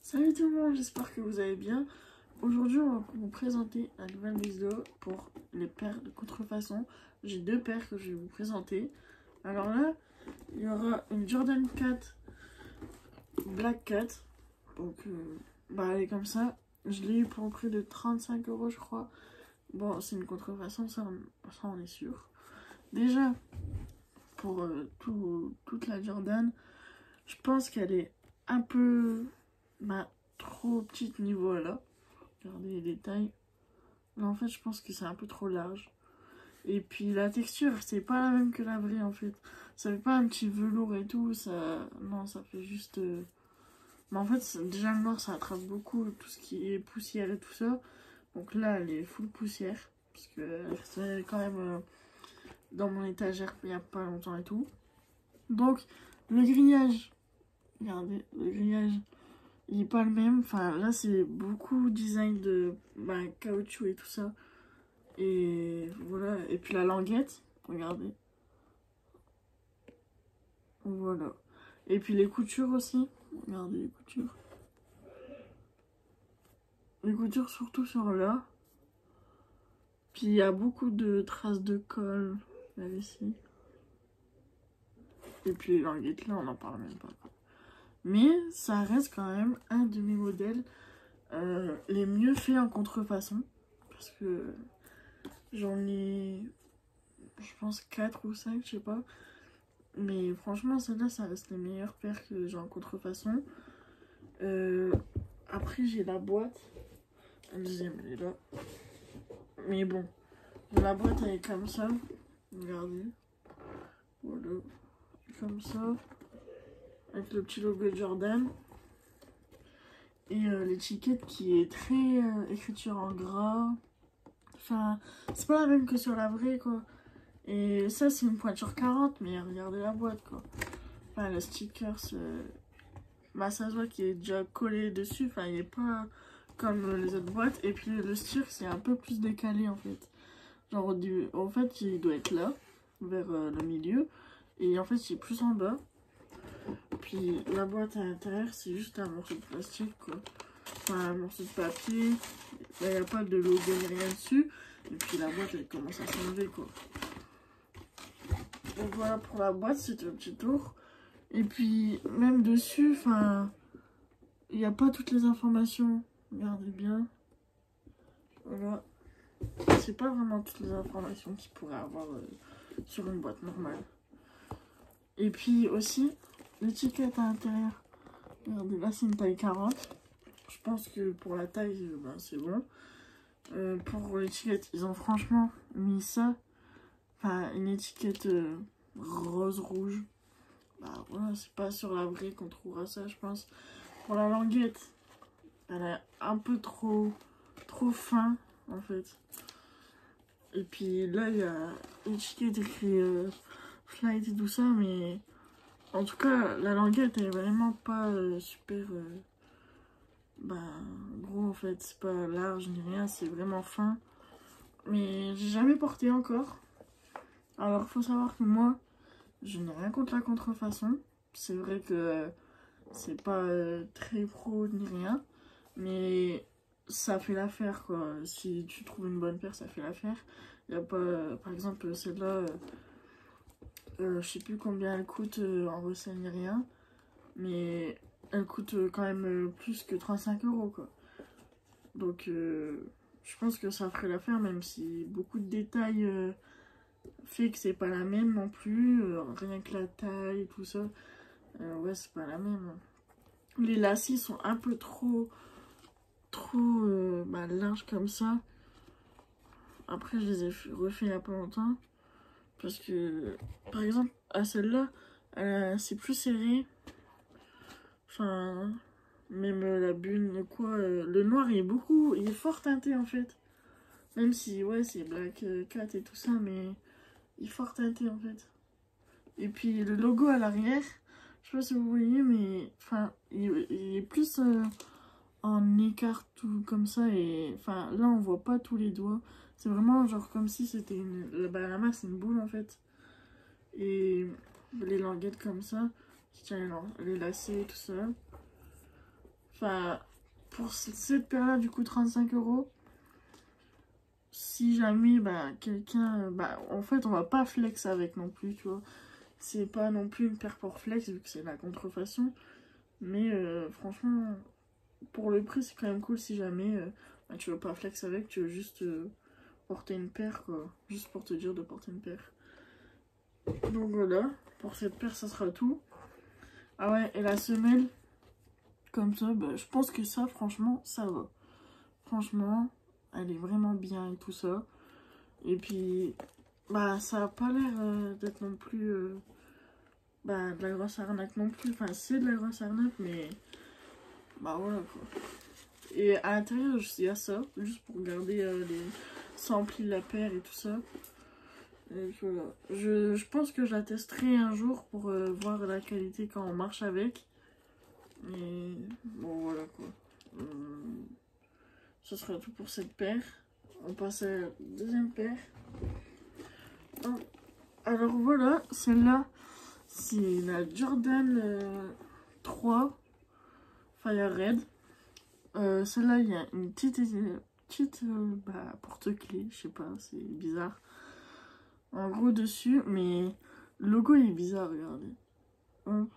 Salut tout le monde, j'espère que vous allez bien. Aujourd'hui, on va vous présenter une nouvelle vidéo pour les paires de contrefaçon. J'ai deux paires que je vais vous présenter. Alors là, il y aura une Jordan 4 Black 4. Donc, elle est comme ça. Je l'ai eu pour un prix de 35 € je crois. Bon, c'est une contrefaçon, ça on est sûr. Déjà, pour toute la Jordan, je pense qu'elle est un peu trop petite niveau là. Regardez les détails. Là en fait je pense que c'est un peu trop large. Et puis la texture c'est pas la même que la vraie en fait. Ça fait pas un petit velours et tout. Ça... Non, ça fait juste... Mais en fait déjà le noir ça attrape beaucoup tout ce qui est poussière et tout ça. Donc là elle est full poussière. Parce que elle est quand même dans mon étagère il y a pas longtemps et tout. Donc le grillage. Regardez le grillage. Il n'est pas le même. Enfin, là, c'est beaucoup design de caoutchouc et tout ça. Et voilà. Et puis la languette. Regardez. Voilà. Et puis les coutures aussi. Regardez les coutures. Les coutures surtout sur là. Puis il y a beaucoup de traces de colle. Là, ici. Et puis les languettes là, on n'en parle même pas. Mais ça reste quand même un de mes modèles les mieux faits en contrefaçon. Parce que j'en ai, je pense, 4 ou 5, je sais pas. Mais franchement, celle-là, ça reste les meilleures paires que j'ai en contrefaçon. Après, j'ai la boîte. La deuxième, elle est là. Mais bon, la boîte, elle est comme ça. Regardez. Voilà. Comme ça. Avec le petit logo Jordan. Et l'étiquette qui est très écriture en gras. Enfin, c'est pas la même que sur la vraie, quoi. Et ça, c'est une pointure 40, mais regardez la boîte, quoi. Enfin, le sticker, ça se voit qu'il est déjà collé dessus. Enfin, il est pas comme les autres boîtes. Et puis, le sticker, c'est un peu plus décalé, en fait. Genre, en fait, il doit être là, vers le milieu. Et en fait, il est plus en bas. Puis, la boîte à l'intérieur, c'est juste un morceau de plastique, quoi. Enfin, un morceau de papier. Là, il n'y a pas de logo ni rien dessus. Et puis, la boîte, elle commence à s'enlever, quoi. Donc voilà pour la boîte, c'est un petit tour. Et puis même dessus, enfin, il n'y a pas toutes les informations. Regardez bien. Voilà. C'est pas vraiment toutes les informations qu'il pourrait avoir sur une boîte normale. Et puis aussi, l'étiquette à l'intérieur. Regardez, là c'est une taille 40. Je pense que pour la taille, c'est bon. Pour l'étiquette, ils ont franchement mis ça. Enfin, une étiquette rose-rouge. Voilà, c'est pas sur la vraie qu'on trouvera ça, je pense. Pour la languette, elle est un peu trop fin, en fait. Et puis là, il y a l'étiquette écrit flight et tout ça, mais en tout cas, la languette, elle est vraiment pas super gros, en fait. C'est pas large ni rien, c'est vraiment fin. Mais j'ai jamais porté encore. Alors, faut savoir que moi, je n'ai rien contre la contrefaçon. C'est vrai que c'est pas très pro ni rien. Mais ça fait l'affaire, quoi. Si tu trouves une bonne paire, ça fait l'affaire. Il y a pas... par exemple, celle-là, je sais plus combien elle coûte en recel ni rien. Mais elle coûte quand même plus que 35 €, quoi. Donc, je pense que ça ferait l'affaire, même si beaucoup de détails... fait que c'est pas la même non plus, rien que la taille et tout ça, ouais c'est pas la même. Les lacets sont un peu trop larges comme ça. Après je les ai refait il y a pas longtemps, parce que par exemple à celle-là, c'est plus serré. Enfin, même la bune, quoi, le noir il est fort teinté en fait. Même si ouais c'est Black 4 et tout ça, mais il est fort teinté en fait. Et puis le logo à l'arrière, je sais pas si vous voyez, mais enfin, il est plus en écart tout comme ça. Et enfin, là on voit pas tous les doigts. C'est vraiment genre comme si c'était une. La main c'est une boule en fait. Et les languettes comme ça, qui tient les lacets et tout ça. Enfin, pour cette paire-là, du coup, 35 €. Si jamais, bah, quelqu'un... Bah, en fait, on va pas flex avec non plus, tu vois. C'est pas non plus une paire pour flex, vu que c'est la contrefaçon. Mais franchement, pour le prix, c'est quand même cool si jamais bah, tu veux pas flex avec, tu veux juste porter une paire, quoi. Juste pour te dire de porter une paire. Donc voilà, pour cette paire, ça sera tout. Ah ouais, et la semelle, comme ça, bah, je pense que ça, franchement, ça va. Franchement, elle est vraiment bien et tout ça. Et puis, bah, ça a pas l'air d'être non plus... bah, de la grosse arnaque non plus. Enfin, c'est de la grosse arnaque, mais... Bah, voilà, quoi. Et à l'intérieur, il y a ça, juste pour garder les... Ça emplit la paire et tout ça. Et voilà. Je pense que je la testerai un jour pour voir la qualité quand on marche avec. Et bon, voilà, quoi. Ça sera tout pour cette paire. On passe à la deuxième paire. Alors voilà, celle-là, c'est la Jordan 3 Fire Red. Celle-là, il y a une petite bah, porte-clés, je sais pas, c'est bizarre. En gros dessus, mais le logo il est bizarre, regardez. Hop.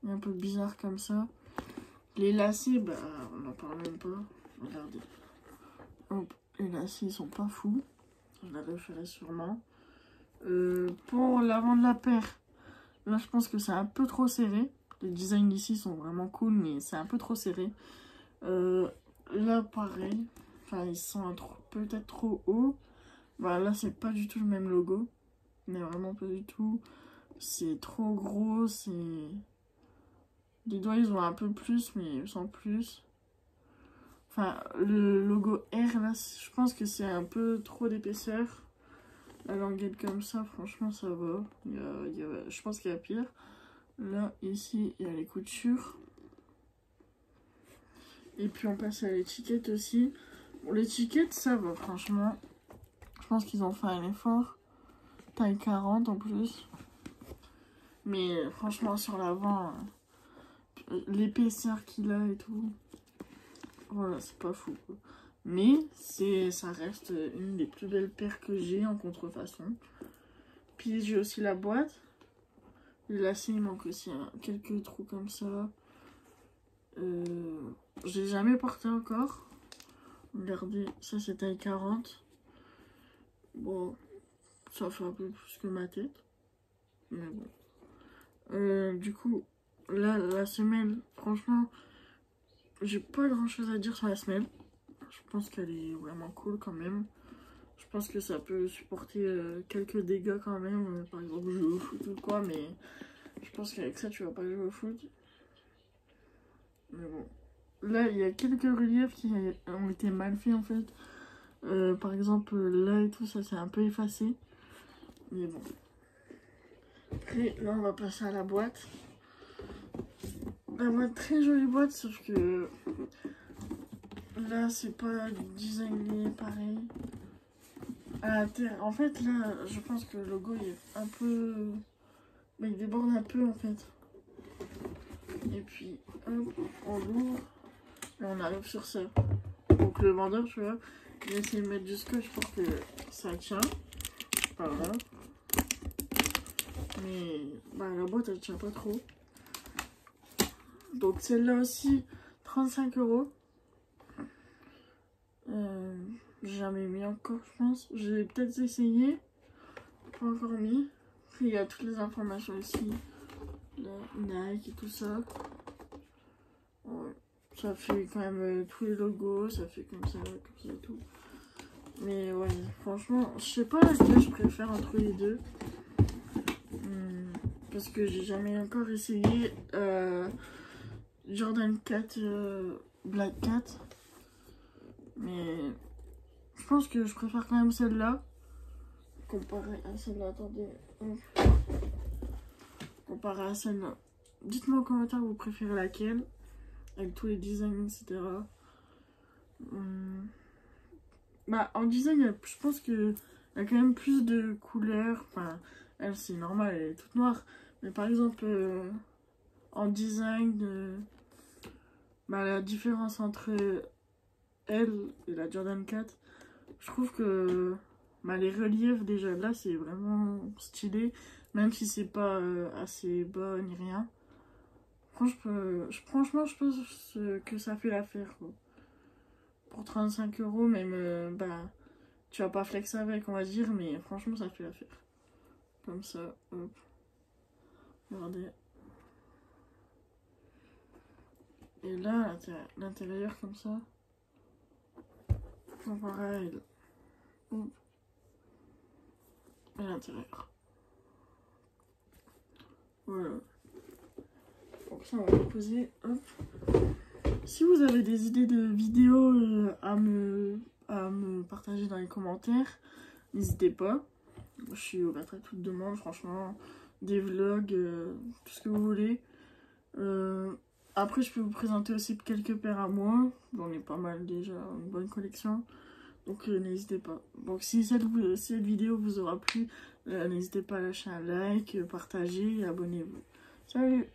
Il est un peu bizarre comme ça. Les lacets, bah, on n'en parle même pas. Regardez. Hop, les lacets, ils sont pas fous. Je la referai sûrement. Pour l'avant de la paire, là, je pense que c'est un peu trop serré. Les designs ici sont vraiment cool, mais c'est un peu trop serré. Là, pareil. Enfin, ils sont peut-être trop hauts. Bah, là, c'est pas du tout le même logo. Mais vraiment pas du tout. C'est trop gros, c'est... Les doigts, ils ont un peu plus, mais sans plus. Enfin, le logo R, là, je pense que c'est un peu trop d'épaisseur. La languette comme ça, franchement, ça va. Je pense qu'il y a pire. Là, ici, il y a les coutures. Et puis, on passe à l'étiquette aussi. Bon, l'étiquette, ça va, franchement. Je pense qu'ils ont fait un effort. Taille 40 en plus. Mais franchement, sur l'avant, l'épaisseur qu'il a et tout. Voilà, c'est pas fou, quoi. Mais ça reste une des plus belles paires que j'ai en contrefaçon. Puis j'ai aussi la boîte. Les lacets, il manque aussi quelques trous comme ça. J'ai jamais porté encore. Regardez, ça c'est taille 40. Bon, ça fait un peu plus que ma tête. Mais bon. Du coup, là, la semelle, franchement, j'ai pas grand chose à dire sur la semelle. Je pense qu'elle est vraiment cool quand même. Je pense que ça peut supporter quelques dégâts quand même. Par exemple, jouer au foot ou quoi, mais je pense qu'avec ça, tu vas pas jouer au foot. Mais bon. Là, il y a quelques reliefs qui ont été mal faits en fait. Par exemple, là et tout, ça c'est un peu effacé. Mais bon. Après, là, on va passer à la boîte. La boîte, très jolie boîte, sauf que là, c'est pas designé pareil. À terre. En fait, là, je pense que le logo il est un peu... Mais il déborde un peu en fait. Et puis, hop, on l'ouvre. Et on arrive sur ça. Donc le vendeur, tu vois, il a essayé de mettre du scotch pour que ça tient. Voilà. Mais bah, la boîte, elle tient pas trop. Donc celle-là aussi, 35 €. J'ai jamais mis encore, je pense. J'ai peut-être essayé. Pas encore mis. Après, il y a toutes les informations ici. Là, Nike et tout ça. Ouais. Ça fait quand même tous les logos. Ça fait comme ça et tout. Mais ouais, franchement, je sais pas laquelle je préfère entre les deux. Parce que j'ai jamais encore essayé Jordan 4 Black 4. Mais je pense que je préfère quand même celle-là. Comparé à celle-là, attendez. Comparé à celle-là. Dites-moi en commentaire vous préférez laquelle. Avec tous les designs, etc. Bah, en design, je pense qu'il y a quand même plus de couleurs. Enfin, elle, c'est normal, elle est toute noire. Mais par exemple, en design, Bah, la différence entre elle et la Jordan 4, je trouve que bah, les reliefs déjà là c'est vraiment stylé, même si c'est pas assez bas ni rien. Franchement, je pense que ça fait l'affaire, quoi. Pour 35 euros, même, bah, tu vas pas flex avec, on va dire, mais franchement, ça fait l'affaire. Comme ça, hop. Regardez. Et là, l'intérieur, comme ça. Pareil. Hop. Et l'intérieur. Voilà. Donc ça, on va le poser. Hop. Si vous avez des idées de vidéos à me partager dans les commentaires, n'hésitez pas. Je suis ouverte à toute demande, franchement. Des vlogs, tout ce que vous voulez. Après, je peux vous présenter aussi quelques paires à moi. J'en ai pas mal déjà, une bonne collection. Donc n'hésitez pas. Donc si cette vidéo vous aura plu, n'hésitez pas à lâcher un like, partager et abonnez-vous. Salut!